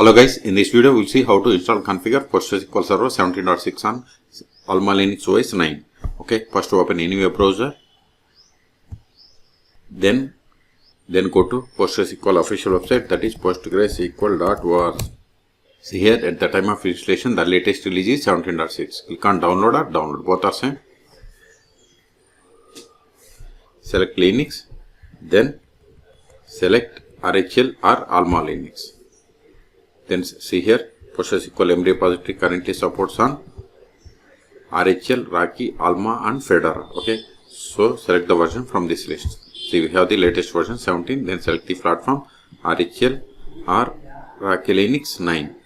Hello guys, in this video we'll see how to install and configure PostgreSQL Server 17.6 on AlmaLinux OS 9. Okay, first open any web browser, then go to PostgreSQL official website, that is postgresql.org. See here at the time of installation the latest release is 17.6. Click on download or download, both are same. Select Linux, then select RHL or AlmaLinux. Then see here PostgreSQL M repository currently supports on RHL, Rocky, Alma and Fedora. Okay, so select the version from this list. See, we have the latest version 17. Then select the platform RHL or Rocky Linux 9.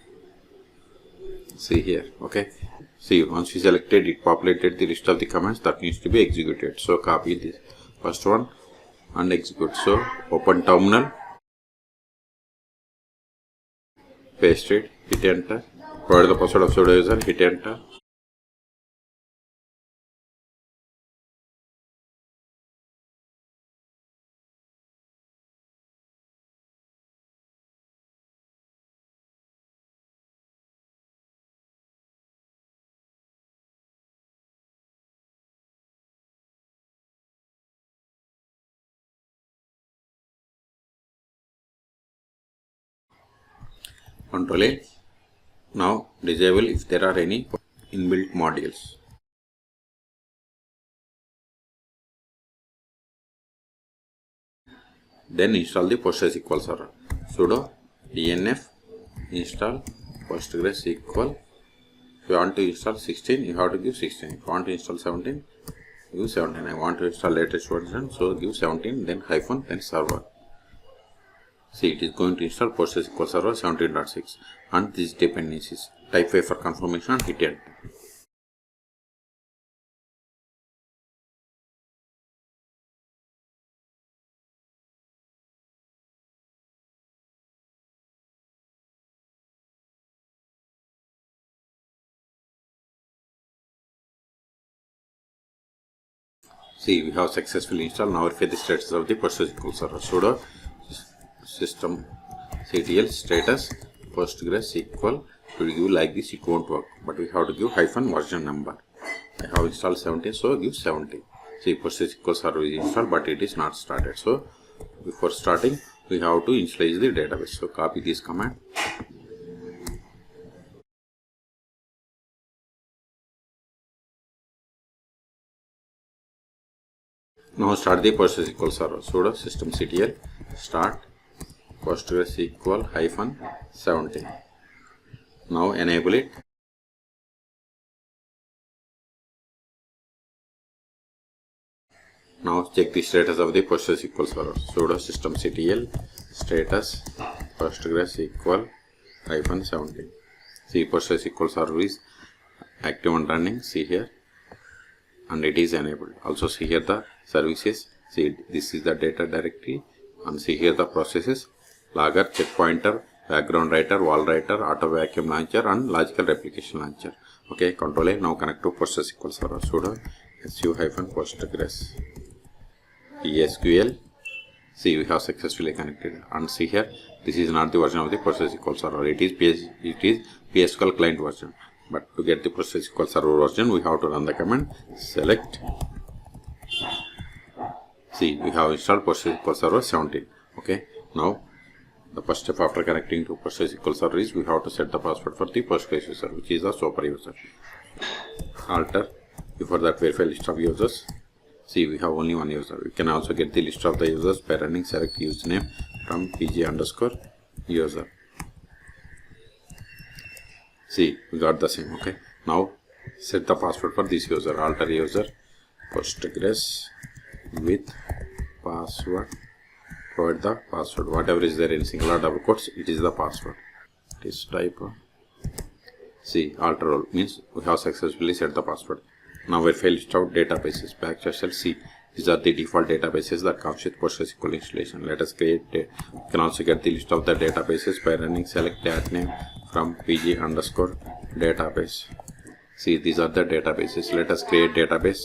See here. Okay, see, once we selected it, populated the list of the commands that needs to be executed. So copy this first one and execute. So open terminal, paste it, hit enter, provide the password of sudo user, hit enter. Control A. Now disable if there are any inbuilt modules. Then install the PostgreSQL server. Sudo dnf install PostgreSQL. If you want to install 16, you have to give 16. If you want to install 17, give 17. I want to install latest version, so give 17, then hyphen, then server. See, it is going to install PostgreSQL Server 17.6 and these dependencies. Type A for confirmation and hit enter. See, we have successfully installed. Now verify the status of the PostgreSQL Server. Sudo systemctl status PostgreSQL. If you give like this, it won't work, but we have to give hyphen version number. I have installed 17, so give 17. See, PostgreSQL Server is installed, but it is not started. So before starting, we have to initialize the database. So copy this command. Now start the PostgreSQL Server. Sudo systemctl start PostgreSQL hyphen 17. Now enable it. Now check the status of the PostgreSQL Server. Sudo systemctl status PostgreSQL hyphen 17. See, PostgreSQL Server is active and running. See here, and it is enabled. Also see here the services. See, this is the data directory, and see here the processes: logger, checkpointer, background writer, wall writer, auto vacuum launcher and logical replication launcher. Okay, Control A. Now connect to PostgreSQL Server. Sudo su-postgres PSQL. See, we have successfully connected, and see here, this is not the version of the PostgreSQL Server. It is PSQL client version. But to get the PostgreSQL Server version, we have to run the command select. See, we have installed PostgreSQL Server 17. Okay, now the first step after connecting to PostgreSQL Server is we have to set the password for the Postgres user, which is the super user. Alter. Before that, verify list of users. See, we have only one user. We can also get the list of the users by running select username from pg_user. See, we got the same. Okay, now set the password for this user. Alter user Postgres with password. Provide the password. Whatever is there in single or double quotes, it is the password. It is type. See, alter all means we have successfully set the password. Now verify list of databases. \c. These are the default databases that comes with PostgreSQL installation. Let us create. You can also get the list of the databases by running select dat name from pg_database. See, these are the databases. Let us create database.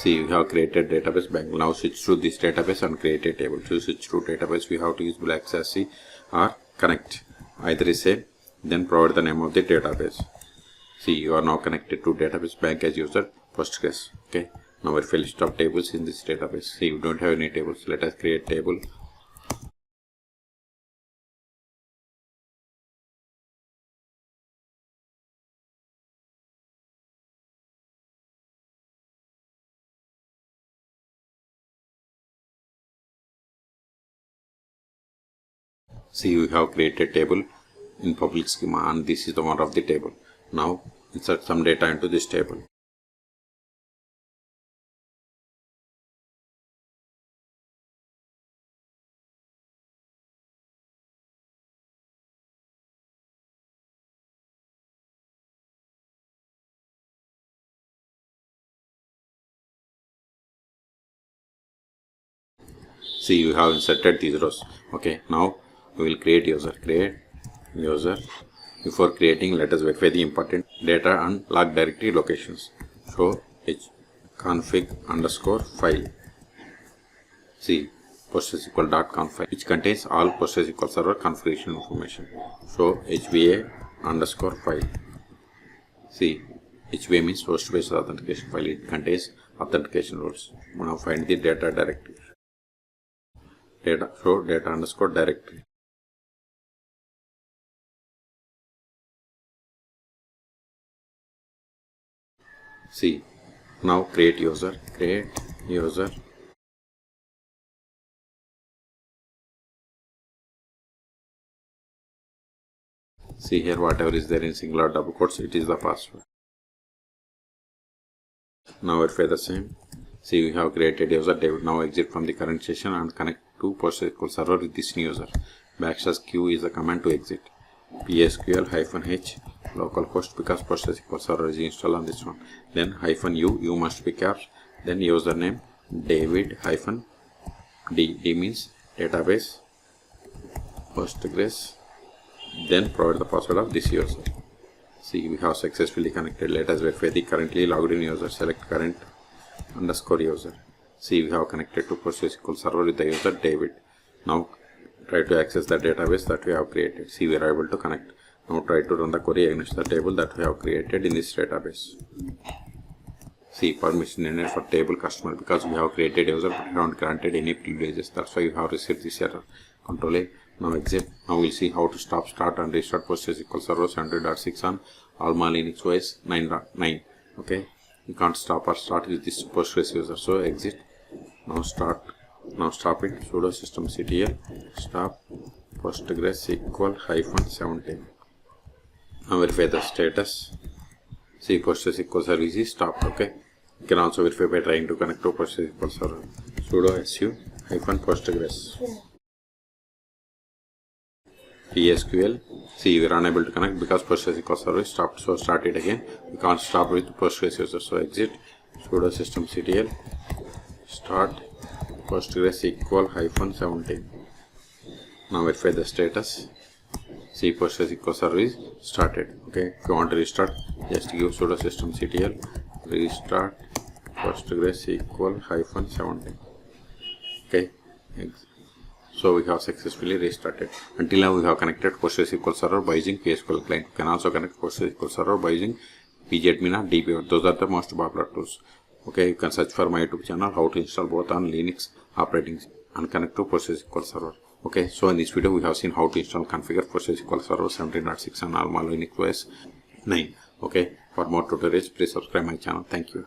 See, we have created database bank. Now switch to this database and create a table. To switch to database, we have to use black sassy or connect. Either is same, then provide the name of the database. See, you are now connected to database bank as user Postgres. Okay. Now verify list of tables in this database. See, we don't have any tables. Let us create table. See, we have created table in public schema, and this is the one of the table. Now insert some data into this table. See, we have inserted these rows. Okay, now we will create user. Create user. Before creating, let us verify the important data and log directory locations. So config_file. See, postgresql.conf file, which contains all PostgreSQL server configuration information. So hva_file. See, HVA means host-based authentication file. It contains authentication rules. Now find the data directory. Data_directory. See, now create user. See here, whatever is there in single or double quotes, it is the password. Now verify the same. See, we have created user David. Now exit from the current session and connect to PostgreSQL server with this new user. \q is the command to exit. PSQL-h localhost, because PostgreSQL server is installed on this one. Then -u must be caps. Then username David-d. D means database Postgres. Then provide the password of this user. See, we have successfully connected. Let us verify the currently logged in user. Select current_user. See, we have connected to PostgreSQL server with the user David. Now try to access the database that we have created. See, we are able to connect. Now try to run the query against the table that we have created in this database. See, permission needed for table customer, because we have created user but haven't granted any privileges. That's why you have received this error. Control A. Now exit. Now we'll see how to start and restart PostgreSQL Server 7.6 on AlmaLinux OS 9.9. Okay, you can't stop or start with this Postgres user. So exit. Now stop it. Sudo systemctl stop postgresql-17. Now verify the status. See, PostgreSQL service is stopped. Okay, you can also verify by trying to connect to PostgreSQL server. Sudo su-postgres. PSQL. See, we are unable to connect because PostgreSQL server is stopped. So start it again. We can't stop with Postgres user. So exit. Sudo systemctl start postgresql-17. Now verify the status. See, PostgreSQL server is started. Okay, if you want to restart, just give sudo systemctl restart postgresql-17. Okay, so we have successfully restarted. Until now we have connected PostgreSQL server by using PSQL client. You can also connect PostgreSQL server by using pgadmin or db. Those are the most popular tools. Okay, you can search for my YouTube channel how to install both on Linux operating and connect to PostgreSQL server. Okay, so in this video we have seen how to install configure PostgreSQL server 17.6 on AlmaLinux OS 9. Okay, for more tutorials please subscribe my channel. Thank you.